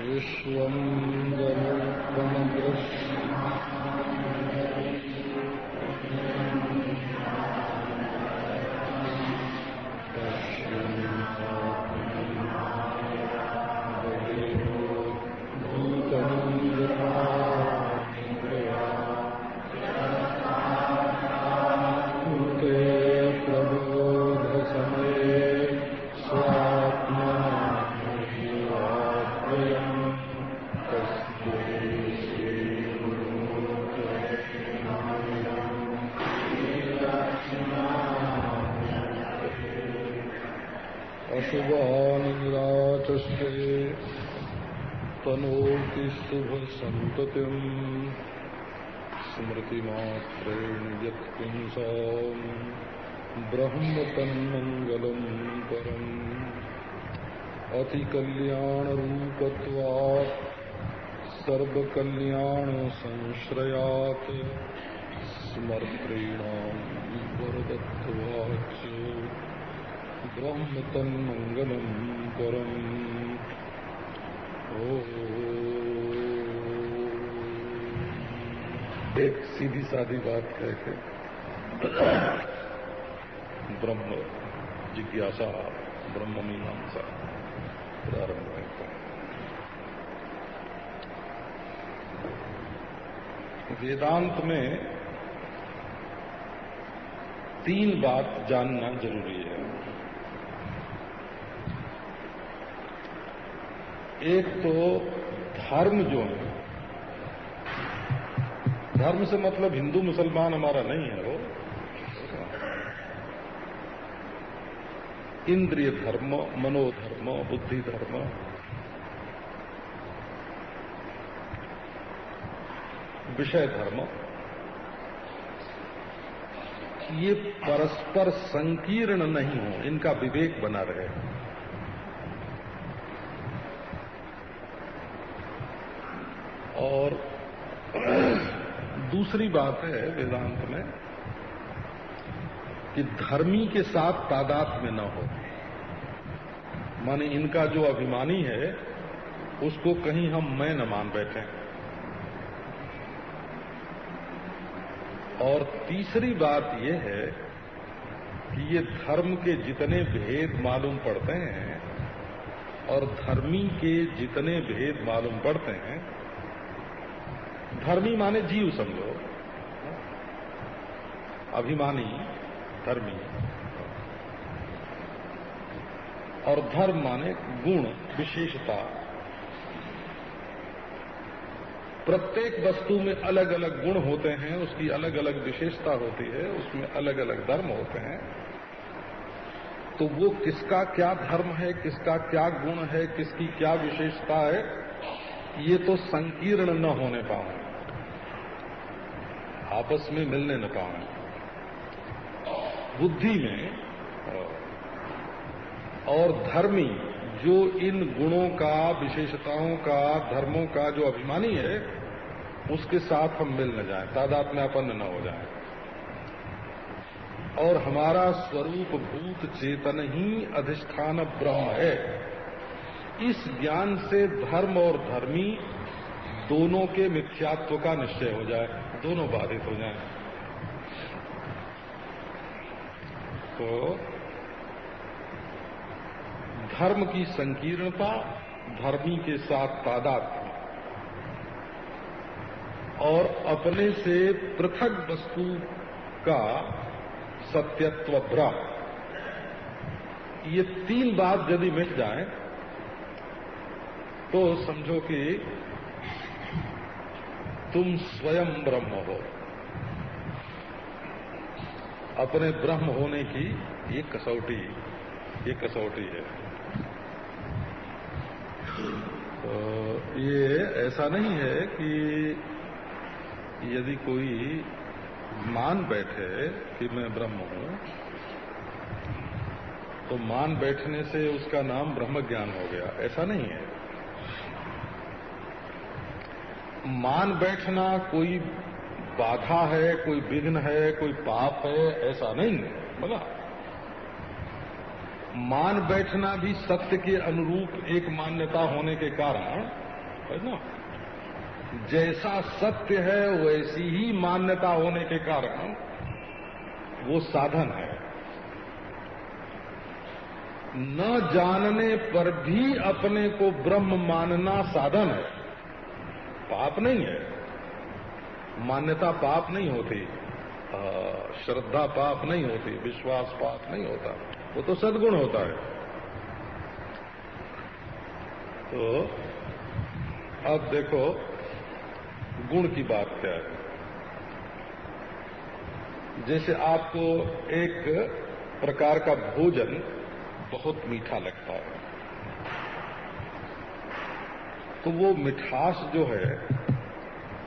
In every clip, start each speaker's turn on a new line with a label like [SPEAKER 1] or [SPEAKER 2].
[SPEAKER 1] विश्वं अशुभानिराचष्टे तनोति शुभसन्ततिम् स्मृतिमात्रेण यत्पुंसाम् ब्रह्म तन्मङ्गलम् परम् अतिकल्याणरूपत्वात् सर्वकल्याणसंश्रयात् स्मर्त्रीणाम् वरदत्वाच्च ब्रह्म तन्मंगलम् परम्। एक सीधी सादी बात कहकर ब्रह्म जिज्ञासा, ब्रह्म मीमांसा प्रारंभ करते हैं। वेदांत में तीन बात जानना जरूरी है। एक तो धर्म जो है, धर्म से मतलब हिंदू मुसलमान हमारा नहीं है, वो इंद्रिय धर्म, मनोधर्म, बुद्धि धर्म, विषय धर्म, ये परस्पर संकीर्ण नहीं हो, इनका विवेक बना रहे। और दूसरी बात है वेदांत में कि धर्मी के साथ तादात्म्य न हो, माने इनका जो अभिमानी है उसको कहीं हम मैं न मान बैठे। और तीसरी बात यह है कि ये धर्म के जितने भेद मालूम पड़ते हैं और धर्मी के जितने भेद मालूम पड़ते हैं, धर्मी माने जीव समझो, अभिमानी धर्मी, और धर्म माने गुण, विशेषता। प्रत्येक वस्तु में अलग अलग गुण होते हैं, उसकी अलग अलग विशेषता होती है, उसमें अलग अलग धर्म होते हैं। तो वो किसका क्या धर्म है, किसका क्या गुण है, किसकी क्या विशेषता है, ये तो संकीर्ण न होने पाए, आपस में मिलने न पाए। बुद्धि में और धर्मी जो इन गुणों का, विशेषताओं का, धर्मों का जो अभिमानी है, उसके साथ हम मिल न जाएं, तादात्म्यापन्न न हो जाएं। और हमारा स्वरूप भूत चेतन ही अधिष्ठान ब्रह्म है, इस ज्ञान से धर्म और धर्मी दोनों के मिथ्यात्व का निश्चय हो जाए, दोनों बाधित हो जाएं। तो धर्म की संकीर्णता, धर्मी के साथ तादात्म्य और अपने से पृथक वस्तु का सत्यत्व भ्रम, ये तीन बात यदि मिट जाए तो समझो कि तुम स्वयं ब्रह्म हो। अपने ब्रह्म होने की ये कसौटी है। तो ये ऐसा नहीं है कि यदि कोई मान बैठे कि मैं ब्रह्म हूं, तो मान बैठने से उसका नाम ब्रह्म ज्ञान हो गया, ऐसा नहीं है। मान बैठना कोई बाधा है, कोई विघ्न है, कोई पाप है, ऐसा नहीं है। बोला मान बैठना भी सत्य के अनुरूप एक मान्यता होने के कारण है ना। जैसा सत्य है वैसी ही मान्यता होने के कारण वो साधन है। न जानने पर भी अपने को ब्रह्म मानना साधन है, पाप नहीं है। मान्यता पाप नहीं होती, श्रद्धा पाप नहीं होती, विश्वास पाप नहीं होता, वो तो सद्गुण होता है। तो अब देखो गुण की बात क्या है। जैसे आपको एक प्रकार का भोजन बहुत मीठा लगता है, तो वो मिठास जो है,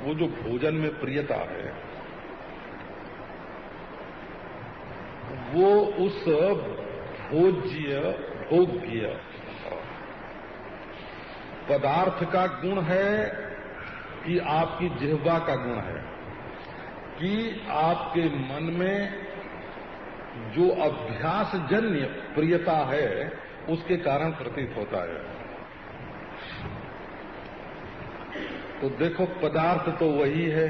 [SPEAKER 1] वो जो भोजन में प्रियता है, वो उस भोग्य पदार्थ का गुण है कि आपकी जिह्वा का गुण है, कि आपके मन में जो अभ्यासजन्य प्रियता है उसके कारण प्रतीत होता है। तो देखो पदार्थ तो वही है,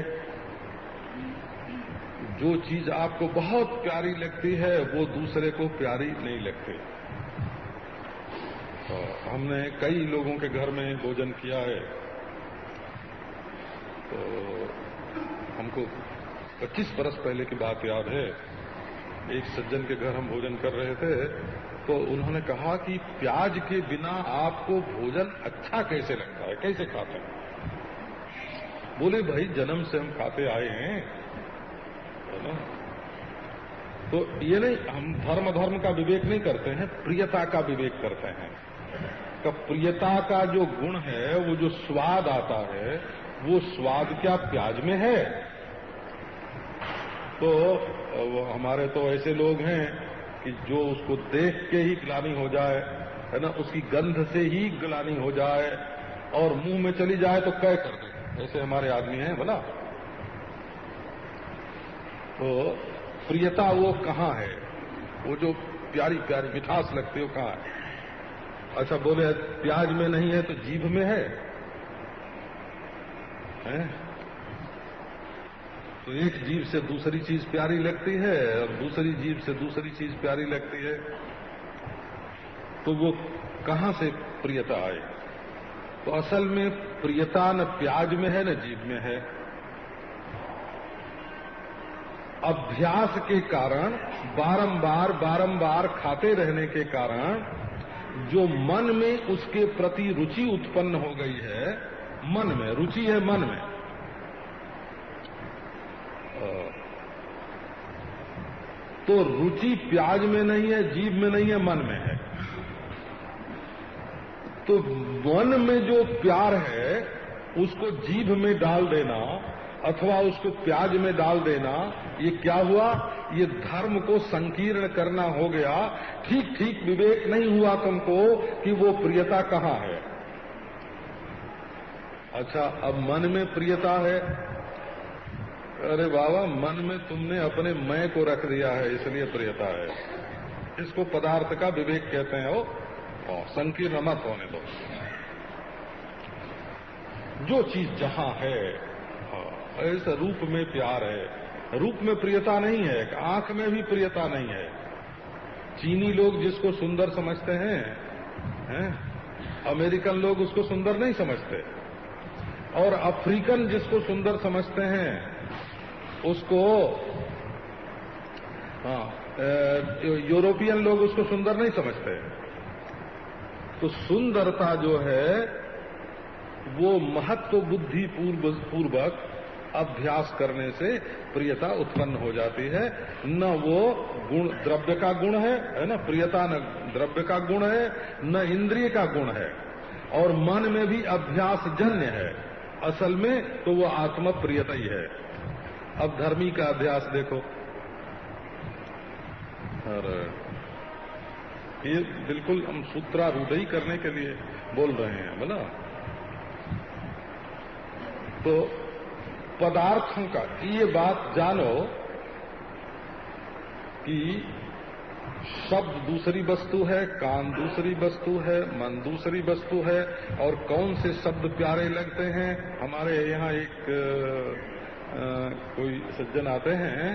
[SPEAKER 1] जो चीज आपको बहुत प्यारी लगती है वो दूसरे को प्यारी नहीं लगती। तो हमने कई लोगों के घर में भोजन किया है, तो हमको 25 बरस पहले की बात याद है। एक सज्जन के घर हम भोजन कर रहे थे, तो उन्होंने कहा कि प्याज के बिना आपको भोजन अच्छा कैसे लगता है, कैसे खाते हैं? बोले भाई जन्म से हम खाते आए हैं, है ना। तो ये नहीं, हम धर्म का विवेक नहीं करते हैं, प्रियता का विवेक करते हैं। तो प्रियता का जो गुण है, वो जो स्वाद आता है, वो स्वाद क्या प्याज में है? तो हमारे तो ऐसे लोग हैं कि जो उसको देख के ही ग्लानि हो जाए, है ना, उसकी गंध से ही ग्लानि हो जाए और मुंह में चली जाए तो कै कर दे, ऐसे हमारे आदमी हैं बोला। तो प्रियता वो कहाँ है? वो जो प्यारी प्यारी मिठास लगती है वो कहाँ है? अच्छा बोले प्याज में नहीं है तो जीभ में है, हैं? तो एक जीभ से दूसरी चीज प्यारी लगती है और दूसरी जीभ से दूसरी चीज प्यारी लगती है, तो वो कहाँ से प्रियता आए? तो असल में प्रियता न प्याज में है न जीभ में है। अभ्यास के कारण बारंबार खाते रहने के कारण जो मन में उसके प्रति रुचि उत्पन्न हो गई है, मन में रुचि है, मन में तो रुचि प्याज में नहीं है, जीभ में नहीं है, मन में है। तो मन में जो प्यार है उसको जीभ में डाल देना अथवा उसको प्याज में डाल देना, ये क्या हुआ? ये धर्म को संकीर्ण करना हो गया। ठीक ठीक विवेक नहीं हुआ तुमको कि वो प्रियता कहाँ है। अच्छा अब मन में प्रियता है, अरे बाबा मन में तुमने अपने मैं को रख दिया है इसलिए प्रियता है। इसको पदार्थ का विवेक कहते हैं। वो संकीर्ण मत होने दो। जो चीज जहां है, ऐसा रूप में प्यार है, रूप में प्रियता नहीं है, आंख में भी प्रियता नहीं है। चीनी लोग जिसको सुंदर समझते हैं, अमेरिकन लोग उसको सुंदर नहीं समझते, और अफ्रीकन जिसको सुंदर समझते हैं उसको, यूरोपियन लोग उसको सुंदर नहीं समझते। तो सुंदरता जो है वो महत्व बुद्धि पूर्वक अभ्यास करने से प्रियता उत्पन्न हो जाती है। न वो गुण द्रव्य का गुण है ना, प्रियता न द्रव्य का गुण है न इंद्रिय का गुण है, और मन में भी अभ्यास जन्य है। असल में तो वो आत्म प्रियता ही है। अब धर्मी का अभ्यास देखो, और ये बिल्कुल हम सूत्रारूढ़ करने के लिए बोल रहे हैं बोला। तो पदार्थों का ये बात जानो कि शब्द दूसरी वस्तु है, कान दूसरी वस्तु है, मन दूसरी वस्तु है, और कौन से शब्द प्यारे लगते हैं। हमारे यहाँ एक कोई सज्जन आते हैं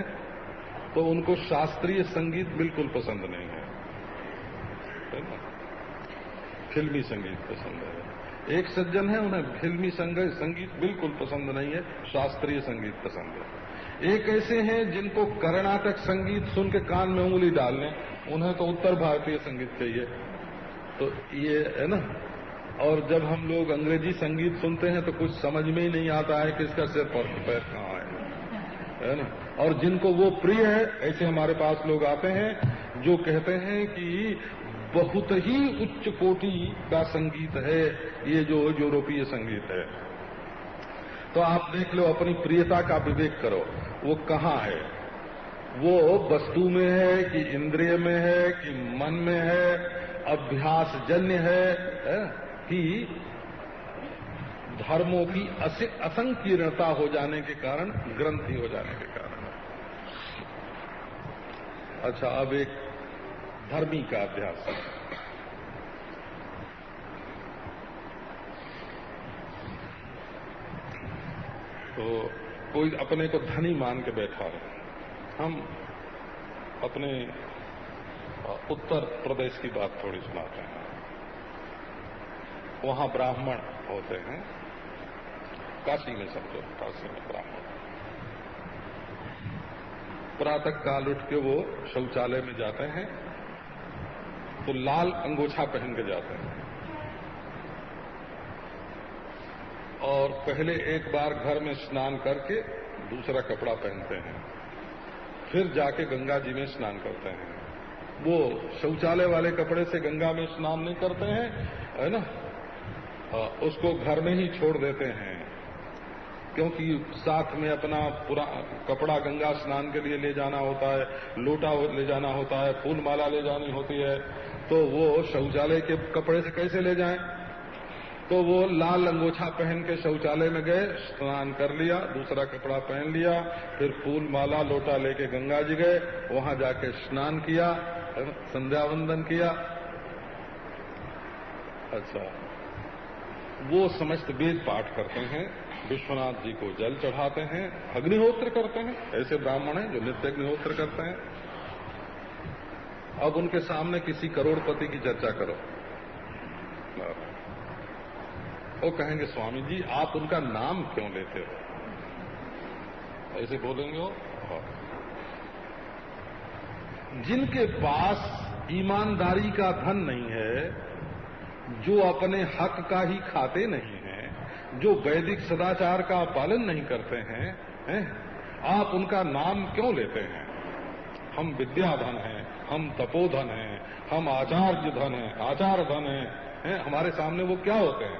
[SPEAKER 1] तो उनको शास्त्रीय संगीत बिल्कुल पसंद नहीं है ना, फिल्मी संगीत पसंद है। एक सज्जन है, उन्हें फिल्मी संगीत बिल्कुल पसंद नहीं है, शास्त्रीय संगीत पसंद है। एक ऐसे हैं जिनको कर्नाटक संगीत सुन के कान में उंगली डाल लें, उन्हें तो उत्तर भारतीय संगीत चाहिए। तो ये है ना। और जब हम लोग अंग्रेजी संगीत सुनते हैं तो कुछ समझ में ही नहीं आता है कि इसका सिर पैर कहाँ है ना। और जिनको वो प्रिय है, ऐसे हमारे पास लोग आते हैं जो कहते हैं कि बहुत ही उच्च कोटि का संगीत है ये जो यूरोपीय संगीत है। तो आप देख लो, अपनी प्रियता का विवेक करो, वो कहाँ है। वो वस्तु में है कि इंद्रिय में है कि मन में है, अभ्यास जन्य है कि धर्मों की असंकीर्णता हो जाने के कारण, ग्रंथि हो जाने के कारण। अच्छा, अब एक धर्मी का अभ्यास। तो कोई अपने को धनी मान के बैठा है। हम अपने उत्तर प्रदेश की बात थोड़ी सुनाते हैं। वहां ब्राह्मण होते हैं, काशी में समझो, काशी में ब्राह्मण प्रातः काल उठ के वो शौचालय में जाते हैं तो लाल अंगोछा पहन के जाते हैं, और पहले एक बार घर में स्नान करके दूसरा कपड़ा पहनते हैं, फिर जाके गंगा जी में स्नान करते हैं। वो शौचालय वाले कपड़े से गंगा में स्नान नहीं करते हैं, है ना, उसको घर में ही छोड़ देते हैं, क्योंकि साथ में अपना पूरा कपड़ा गंगा स्नान के लिए ले जाना होता है, लोटा ले जाना होता है, फूल माला ले जानी होती है। तो वो शौचालय के कपड़े से कैसे ले जाएं? तो वो लाल अंगोछा पहन के शौचालय में गए, स्नान कर लिया, दूसरा कपड़ा पहन लिया, फिर फूल माला लोटा लेके गंगा जी गए, वहां जाके स्नान किया, संध्या वंदन किया। अच्छा, वो समस्त वेद पाठ करते हैं, विश्वनाथ जी को जल चढ़ाते हैं, अग्निहोत्र करते हैं। ऐसे ब्राह्मण हैं जो नित्य अग्निहोत्र करते हैं। अब उनके सामने किसी करोड़पति की चर्चा करो, वो कहेंगे स्वामी जी आप उनका नाम क्यों लेते हो, ऐसे बोलेंगे वो। जिनके पास ईमानदारी का धन नहीं है, जो अपने हक का ही खाते नहीं हैं, जो वैदिक सदाचार का पालन नहीं करते हैं, आप उनका नाम क्यों लेते हैं? हम विद्याधन हैं, हम तपोधन हैं, हम आचार्य धन हैं, आचार धन हैं, हमारे सामने वो क्या होते हैं?